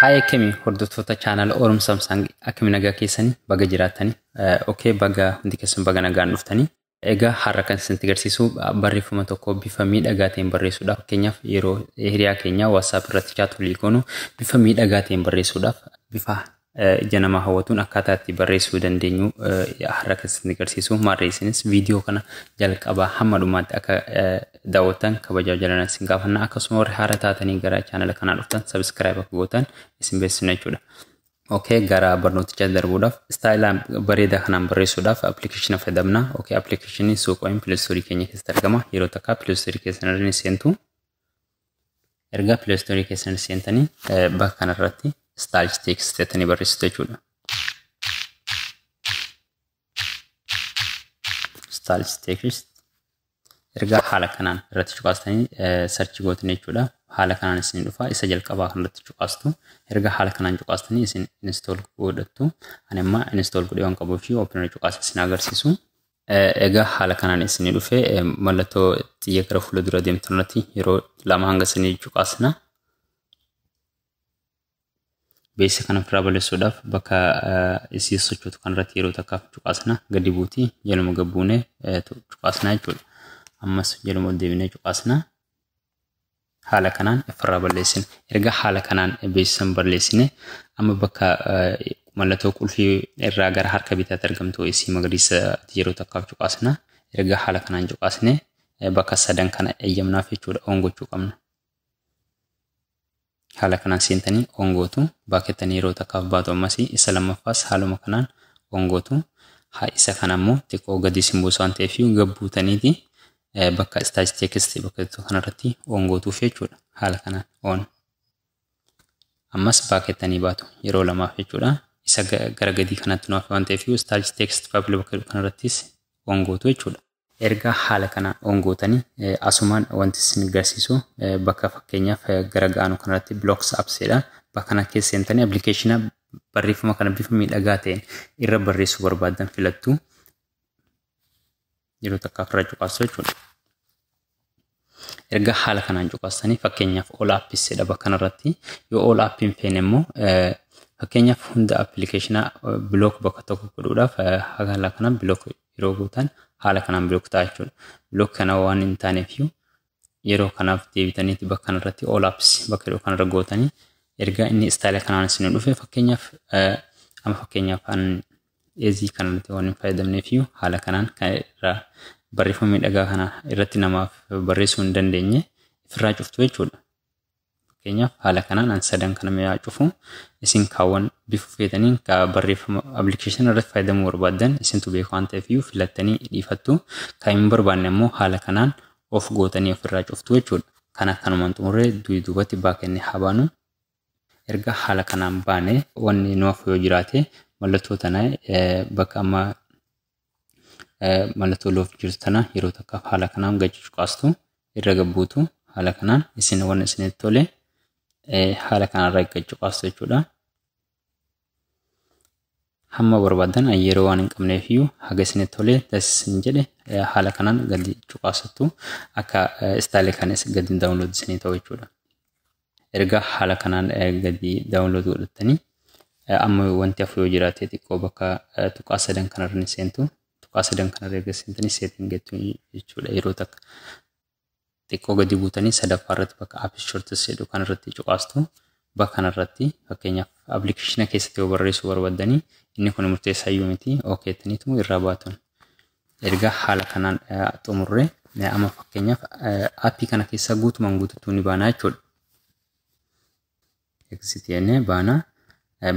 Haaya kami hordoftoota channel Orum Samsung akkami nagaa keessanii baga jiraatanii okay baga hundi keessan baga nagaan dhuftanii egaa har'a kan isin agarsiisu barreeffama tokko bifa miidhagaa ta'een barreessuudhaaf fakkeenyaaf yeroo hiriyaa keenya WhatsApp irratti chat walii goonu bifa miidhagaa ta'een barreessuudhaaf bifa ija nama hawwatuun akkaataa itti barreessuu dandeenyu har'a kan isin agarsiisu maarreessinis viidiyoo kana jalqabaa hamma dhumaatti akka daawwatan kabajaa jalana isin gaafanna akkasuma warri haara taatanii gara channel kanaa dhuftan subscribe akka gootan isin beeksisna jechuudha. Okay, gara barnooticha darbuudhaaf style bareeda kanaan barreessuudhaaf application fayyadamna. Okay, application suuqoon Play Store keenya keessatti argama. Yeroo takka Play Store keessatti seentu erga Play Store keessatti seentanii bakka kanarratti style text jettanii barreessitu jechuudha. Style text erga haala kanaan irratti cuqaastanii search gootanii jechuudha. Haala kanaan isin dhufa isa jalqabaa kanarratti cuqaastu erga haala kanaan cuqaastanii isin install godhattu ani amma install godhee waan qabuuf open cuqaasa isin agarsiisu egaa haala kanaan isin dhufe mallattoo xiyya gara fuuldura deemtanatti yeroo lama hanga isin cuqaasna beessa kana ofirraa balleessuudhaaf bakka isii sochootu kanarratti yeroo takkaaf cuqaasna gadi buutii jaluma gabbuune cuqaasna jechuudha. Ammas jaluma deebinee cuqaasna haala kanaan ofirraa balleessina erga haala kanaan beessan balleessine amma bakka mallattoo qulfii irraa gara harka bitaatti argamtu isii magariisa yeroo takkaaf cuqaasna erga haala kanaan cuqaasne bakka sadan kana eeyyamnaaf jechuudha on gochuu qabna. Haala kanaan seentanii on gootu bakkeettanii yeroo takkaaf baatu ammas isa lammaffaas haaluma kanaan on gootu isa kana immoo xiqqoo gadi simbuusa waan ta'eef gabbuutaniiti bakka style text bakka kanarratti on gootuuf jechuudha. Haala kanaan on ammas bakkeettanii baatu yeroo lamaaf jechuudha. Isa gara gadii kanatti nuuf waan ta'eef style text file bakka kanarrattis on gootu jechuudha. Erga haala kanaan on gootanii asumaan wanti isin agarsiisu bakka fakkeenyaaf gara gaanu kanarratti blocks apps jedha. Bakka kana keessa seentanii application barreeffama kana bifa miidhagaa ta'een irra barreessuu barbaadan filattu yeroo takkaaf irra cuqaastu jechuudha. Erga haala kanaan cuqaastanii fakkeenyaaf all apps jedha bakka kanarratti yoo all app hin feene immoo fakkeenyaaf hunda application block bakka tokko godhuudhaaf haala kanaan block yeroo gootan haala kanaan block ta'a jechuudha. Block kana waan hin taaneef yeroo kanaaf deebitaniiti bakka kanarratti all apps bakka kanarra gootanii erga inni style kanaan isin dhufe fakkeenyaaf amma fakkeenyaaf an easy kanarratti waan hin fayyadamneef haala kanaan kan irraa barreeffama miidhagaa kana irratti namaaf barreessuu hin dandeenye ofirraa cuftu jechuudha. Fakkeenyaaf haala kanaan an sadan kana mi'aa cufu isin kaawwan bifa feetaniin ka barreeffama application irratti fayyadamuu barbaadan isintu beeku waan ta'eef filattanii dhiifattu kan hin barbaanne immoo haala kanaan of gootanii ofirraa cuftu jechuudha. Kana kanumaan xumurree duubatti baakenne habaanu erga haala kanaan baane wanni nuuf yoo jiraate mallattoo tana bakka amma mallattoo loof jirtu tana yeroo takkaaf haala kanaan gadi cuqaastu irra gabbuutu haala kanaan isin waan isinitti tole haala kanarraa gadi cuqaastu jechuudha. Hamma barbaadan yeroo waan hin qabneef haga isinitti tole taasisin jedhe haala kanaan gadi cuqaasattu akka style kanas gadi download isinii ta'u jechuudha. Erga haala kanaan gadi download godhattanii amma wanti hafu yoo jiraate xiqqoo bakka tuqaa sadan kanarra seentu tuqaa sadan kanarra eega seentanii setting gettu jechuudha. Yeroo takka xiqqoo gadi buutanii sadaffaa irratti bakka app shortcuts jedhu kanarratti cuqaastu bakka kanarratti fakkeenyaaf application keessatti yoo barreessuu barbaadanii inni kun murteessaa yoo miti okay taniitu irraa baatun erga haala kanaan xumurree amma fakkeenyaaf appii kana keessa guutumaan guutuutti ni baana jechuudha. Exit jennee baana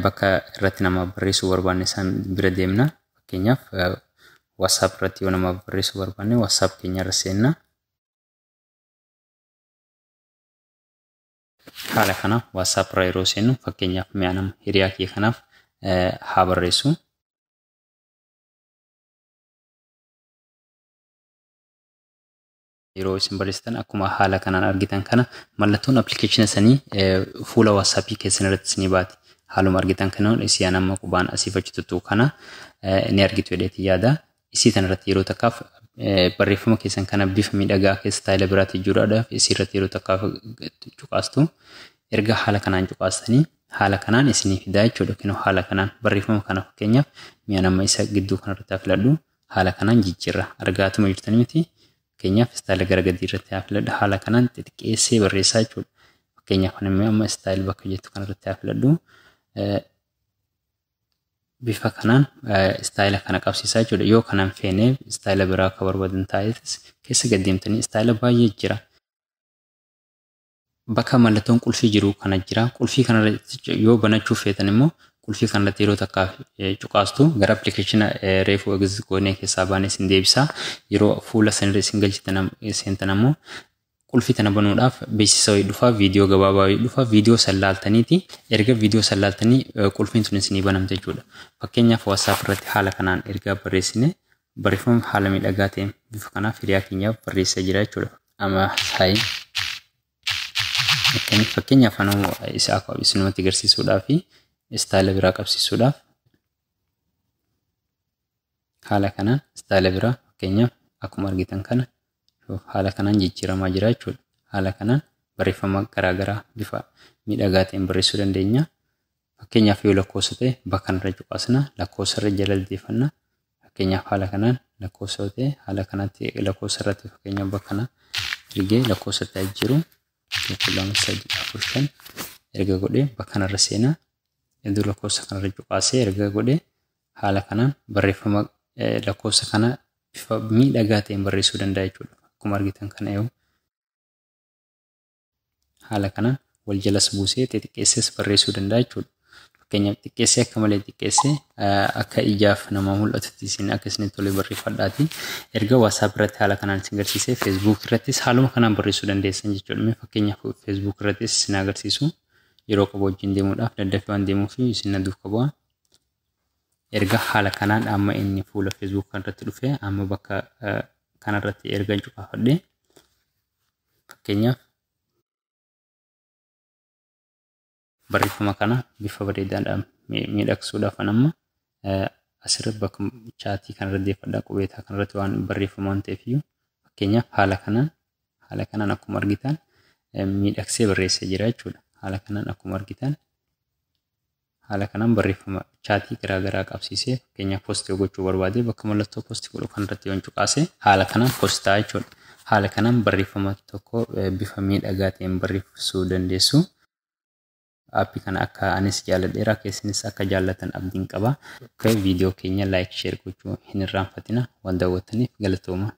bakka irratti nama barreessuu barbaanne san bira deemna. Fakkeenyaaf WhatsApp irratti yoo nama barreessuu barbaanne WhatsApp keenya irra seenna. Haala kana WhatsApp irra yeroo seennu fakkeenyaaf mi'a nama hiriyaa kee kanaaf haa barreessu. Yeroo isin barreessitan akkuma haala kanaan argitan kana mallattoon application sanii fuula WhatsApp keessan irratti isinii baati. Haaluma argitan kana isii amma qubaan asii faccitutu kana ni argitu jedheeti yaada. Isii tanarratti yeroo takkaaf barreeffama keessan kana bifa miidhagaa keessa taayila biraatti jiruudhaaf isii irratti yeroo takkaaf cuqaastu erga haala kanaan cuqaastanii haala kanaan isinii fidaa jechuudha. Kinoo haala kanaan barreeffama kana fakkeenyaaf mi'a nama isa gidduu kanarratti filadhu haala kanaan jijjiirra argaatuma jirtanii miti. Fakkeenyaaf istaayila gara gadii irratti filadhu haala kanaan xixiqqeessee barreessaa jechuudha. Fakkeenyaaf ani amma istaayil bakka jettu kanarratti filadhu bifa kanaan istaayila kana qabsiisaa jechuudha. Yoo kanaan feenee istaayila biraa akka barbaadan taa'etis keessa gaddeemtanii istaayila baay'ee jira. Bakka mallattoon qulfii jiru kana jira. Qulfii kanarratti yoo banachuu feetan immoo qulfii kanarratti yeroo takka cuqaastu gara appilikeeshina reefuu exit goonee keessaa baanee isin deebisa. Yeroo fuula sanirra isin galchitan seentan ammoo qulfii tana banuudhaaf beeksisa wayii dhufaa viidiyoo gabaabaa wayii dhufaa viidiyoo sallaaltaniiti erga viidiyoo sallaaltanii qulfiin sun isinii banamte jechuudha. Fakkeenyaaf WhatsApp irratti haala kanaan ergaa barreessine barreeffama haala miidhagaa ta'een bifa kanaaf hiriyaa keenyaaf barreessaa jira jechuudha. Amma saayii fakkeenyaaf anuu isa akka isinumatti agarsiisuudhaaf istaayila biraa qabsiisuudhaaf haala kanaan istaayila biraa fakkeenyaaf akkuma argitan kana haala kanaan jijjiiramaa jira jechuudha. Haala kanaan barreeffama garaagaraa bifa miidhagaa ta'een barreessuu dandeenya. Fakkeenyaaf yoo lakkoofsa ta'e bakka kanarra cuqaasna lakkoofsa irra jalatti fakkeenyaaf haala kanaan lakkoofsa ta'e haala kanatti lakkoofsa irratti fakkeenyaaf bakka kana ergee lakkoofsa ta'e jiru lama sadii afur shan erga godhee bakka kanarra seenaa iddoo lakkoofsa kanarra cuqaasee erga godhee haala kanaan barreeffama lakkoofsa kana bifa miidhagaa ta'een barreessuu danda'a jechuudha. Akkuma argitan kana yoo haala kanaan wal jalas buusee xixiqqeessees barreessuu danda'a jechuudha. Fakkeenyaaf xiqqeessee akka malee xiqqeessee akka ijaaf nama mul'atutti isin akka isinitti tolee barreeffadhaati. Erga WhatsApp irratti haala kanaan isin agarsiisee Facebook irrattis haaluma kanaan barreessuu dandeessan jechuudha. Fakkeenyaaf Facebook irrattis isin agarsiisu yeroo qabu wajjin deemuudhaaf daddafee waan deemuuf isin duukaa bu'aa. Erga haala kanaan amma inni fuula Facebook kanarratti dhufee amma bakka kanarratti erga cuqaafadhee fakkeenyaaf barreeffama kana bifa bareedaadhaan miidhagsuudhaaf amma asirratti bakka chaatii kanarratti deeffadhaa qubeetaa kanarratti waan barreeffama waan ta'eef fakkeenyaaf haala kanaan akkuma argitan miidhagsee barreessee jira jechuudha. Haala kanaan akkuma argitan haala kanaan barreeffama chaatii garaagaraa qabsiisee fakkeenyaaf poostii gochuu barbaade bakka mallattoo poostii godhu kanarratti yoo cuqaase haala kanaan poostaa jechuudha. Haala kanaan barreeffama tokko bifa miidhagaa ta'een barreessuu dandeessu. Aappii kana akka anis jaalladheera keessinis akka jaallatan abdiin qaba. Viidiyoo keenya laayik sheer gochuu hin irraanfatina waan daawwattaniif galatooma.